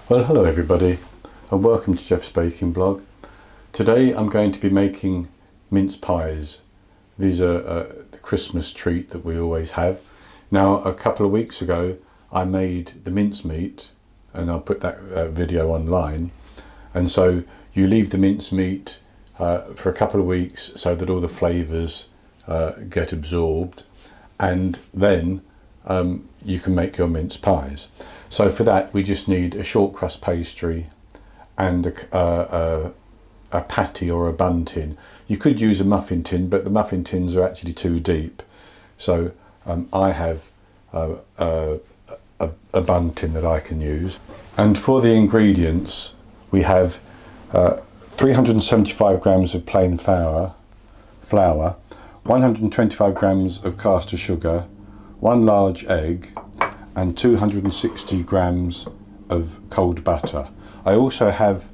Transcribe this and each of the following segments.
Well, hello everybody and welcome to Jeff's Baking Blog. Today I'm going to be making mince pies. These are the Christmas treat that we always have. Now, a couple of weeks ago I made the mincemeat, and I'll put that video online. And so you leave the mincemeat for a couple of weeks so that all the flavours get absorbed, and then you can make your mince pies. So for that we just need a short crust pastry and a patty or a bun tin. You could use a muffin tin, but the muffin tins are actually too deep. So I have a bun tin that I can use. And for the ingredients we have 375 grams of plain flour, 125 grams of caster sugar, 1 large egg, and 260 grams of cold butter. I also have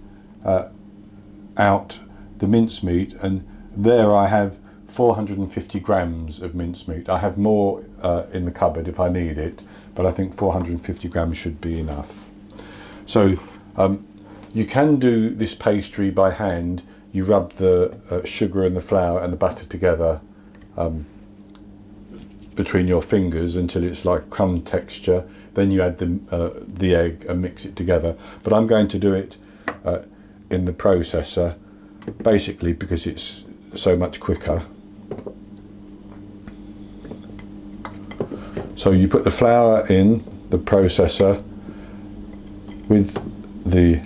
out the mincemeat, and there I have 450 grams of mincemeat. I have more in the cupboard if I need it, but I think 450 grams should be enough. So you can do this pastry by hand. You rub the sugar and the flour and the butter together between your fingers until it's like crumb texture. Then you add the egg and mix it together. But I'm going to do it in the processor, basically because it's so much quicker. So you put the flour in the processor with the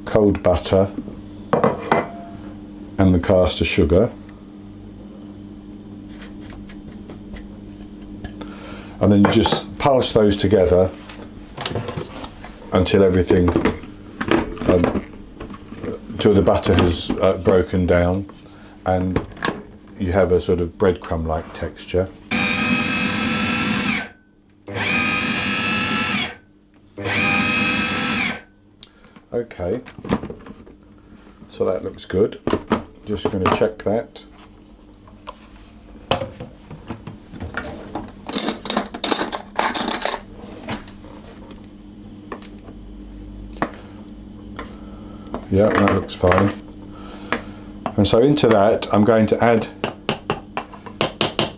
cold butter and the caster sugar, and then you just pulse those together until everything, till the butter has broken down and you have a sort of breadcrumb-like texture. Okay, so that looks good. Just going to check that. Yeah, that looks fine. And so into that I'm going to add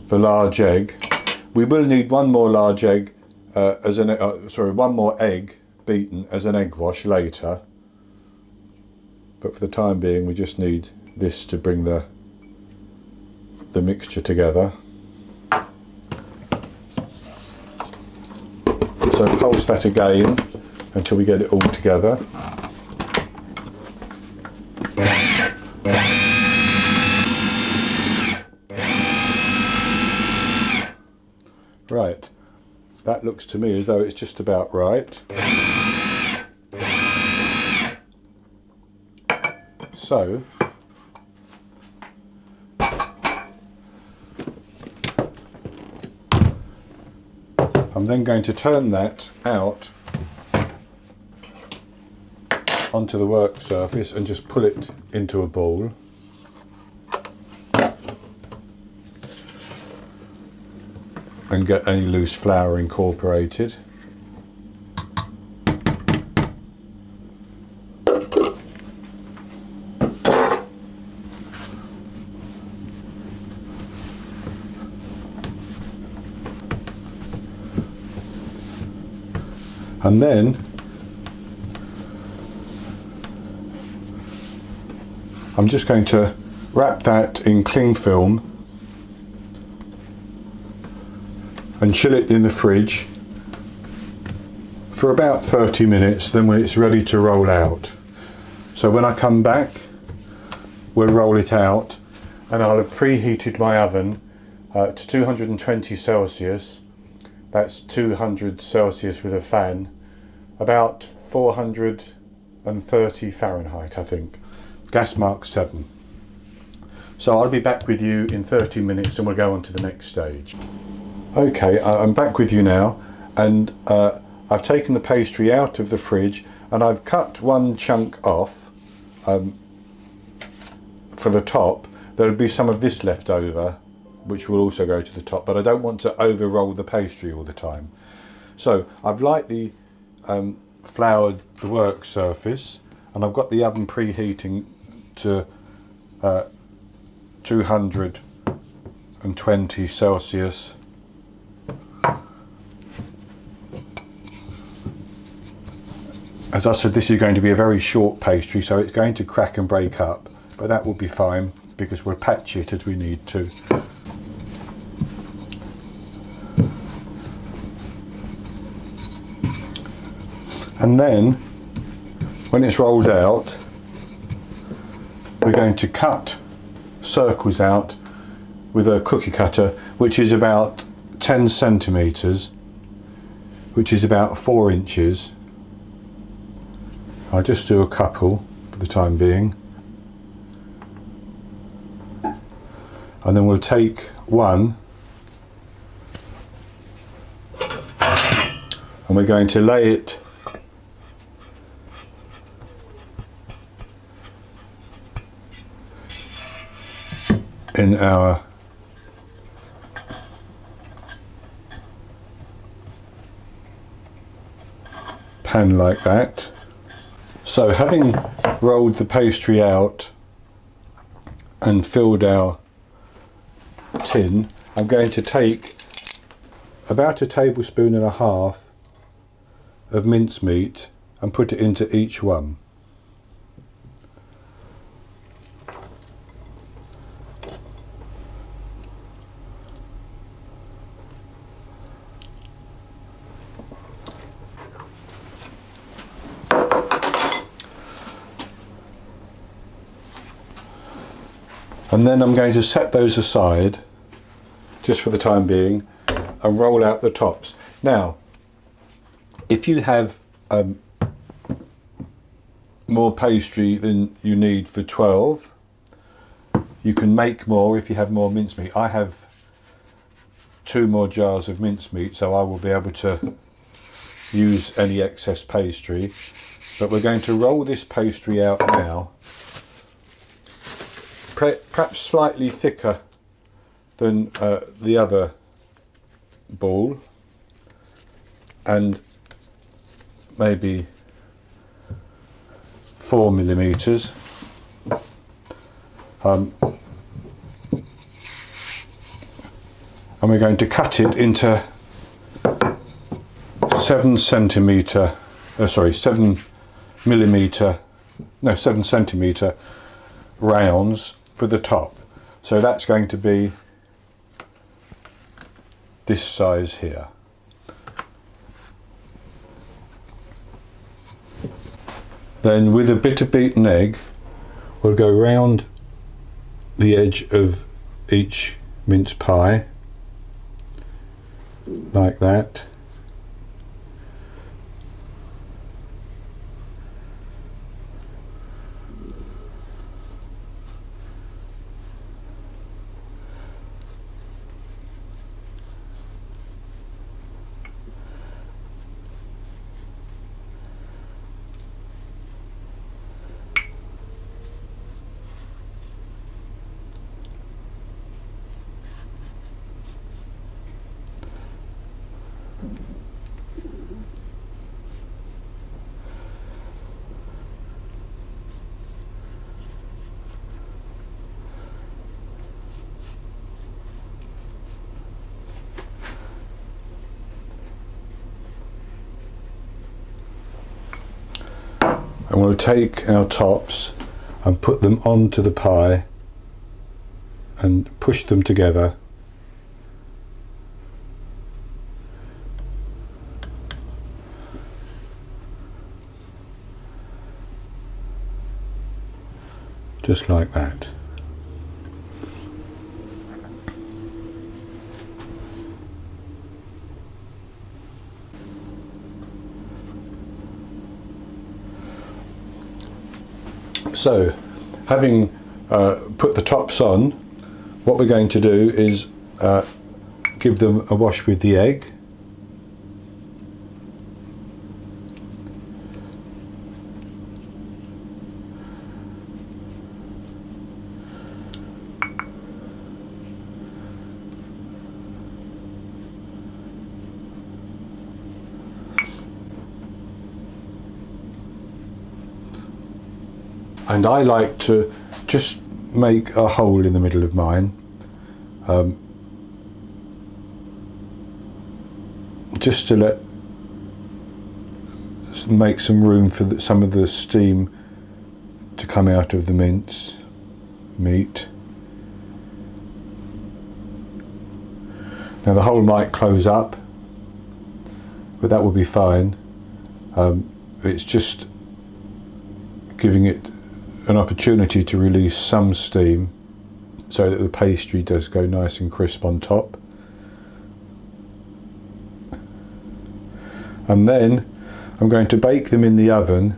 the large egg. We will need one more large egg one more egg beaten as an egg wash later, but for the time being we just need this to bring the mixture together. So pulse that again until we get it all together. Right, that looks to me as though it's just about right. So I'm then going to turn that out onto the work surface and just pull it into a ball. And get any loose flour incorporated. And then I'm just going to wrap that in cling film and chill it in the fridge for about 30 minutes, then when it's ready to roll out. So when I come back, we'll roll it out, and I'll have preheated my oven to 220 Celsius. That's 200 Celsius with a fan, about 430 Fahrenheit, I think. Gas mark 7. So I'll be back with you in 30 minutes and we'll go on to the next stage. Okay, I'm back with you now, and I've taken the pastry out of the fridge and I've cut one chunk off for the top. There'll be some of this left over, which will also go to the top, but I don't want to over roll the pastry all the time. So I've lightly floured the work surface, and I've got the oven preheating to 220 Celsius. As I said, this is going to be a very short pastry, so it's going to crack and break up, but that will be fine because we'll patch it as we need to. And then, when it's rolled out, we're going to cut circles out with a cookie cutter, which is about 10 centimetres, which is about 4 inches. I'll just do a couple for the time being. And then we'll take one and we're going to lay it in our pan like that. So having rolled the pastry out and filled our tin, I'm going to take about 1.5 tablespoons of mincemeat and put it into each one. And then I'm going to set those aside just for the time being and roll out the tops. Now, if you have more pastry than you need for 12, you can make more if you have more mincemeat. I have 2 more jars of mincemeat, so I will be able to use any excess pastry. But we're going to roll this pastry out now, perhaps slightly thicker than the other ball, and maybe 4 millimeters. And we're going to cut it into 7 centimetre rounds for the top. So that's going to be this size here. Then with a bit of beaten egg, we'll go round the edge of each mince pie like that. And we'll take our tops and put them onto the pie and push them together. Just like that. So, having put the tops on, what we're going to do is give them a wash with the egg. And I like to just make a hole in the middle of mine, just to make some room for some of the steam to come out of the mince meat. Now the hole might close up, but that will be fine. It's just giving it an opportunity to release some steam so that the pastry does go nice and crisp on top. And then I'm going to bake them in the oven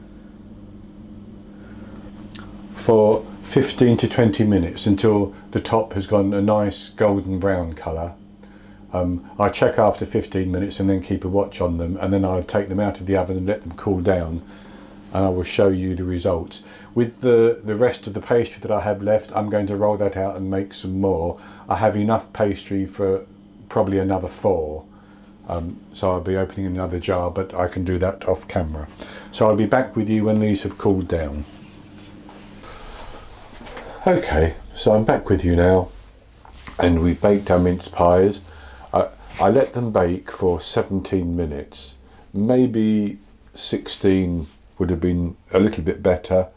for 15 to 20 minutes until the top has gone a nice golden brown colour. I check after 15 minutes and then keep a watch on them, and then I'll take them out of the oven and let them cool down, and I will show you the results. With the rest of the pastry that I have left, I'm going to roll that out and make some more. I have enough pastry for probably another 4. So I'll be opening another jar, but I can do that off camera. So I'll be back with you when these have cooled down. Okay, so I'm back with you now, and we've baked our mince pies. I let them bake for 17 minutes. Maybe 16 would have been a little bit better,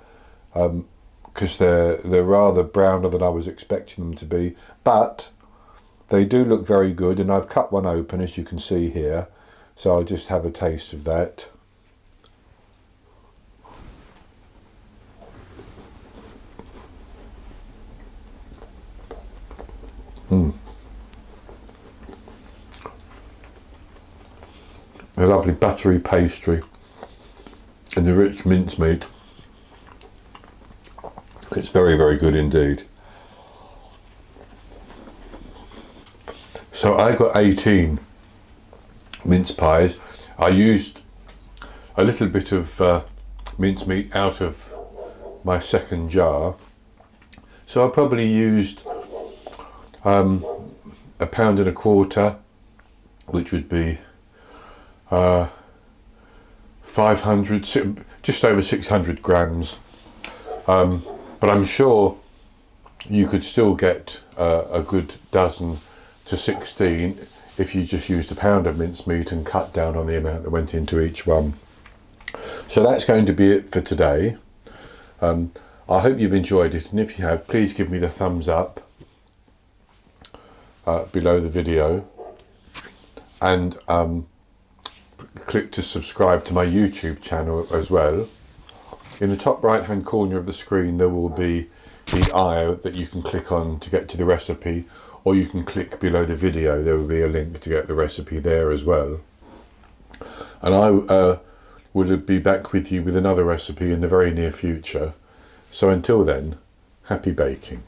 because they're rather browner than I was expecting them to be, but they do look very good, and I've cut one open, as you can see here, so I'll just have a taste of that. A lovely buttery pastry and the rich mincemeat. It's very, very good indeed. So I got 18 mince pies. I used a little bit of mincemeat out of my second jar. So I probably used 1.25 pounds, which would be 500, just over 600 grams. But I'm sure you could still get a good dozen to 16 if you just used 1 pound of mincemeat and cut down on the amount that went into each one. So that's going to be it for today. I hope you've enjoyed it, and if you have, please give me the thumbs up below the video, and click to subscribe to my YouTube channel as well. In the top right hand corner of the screen there will be the eye that you can click on to get to the recipe, or you can click below the video, there will be a link to get the recipe there as well. And I will be back with you with another recipe in the very near future. So until then, happy baking.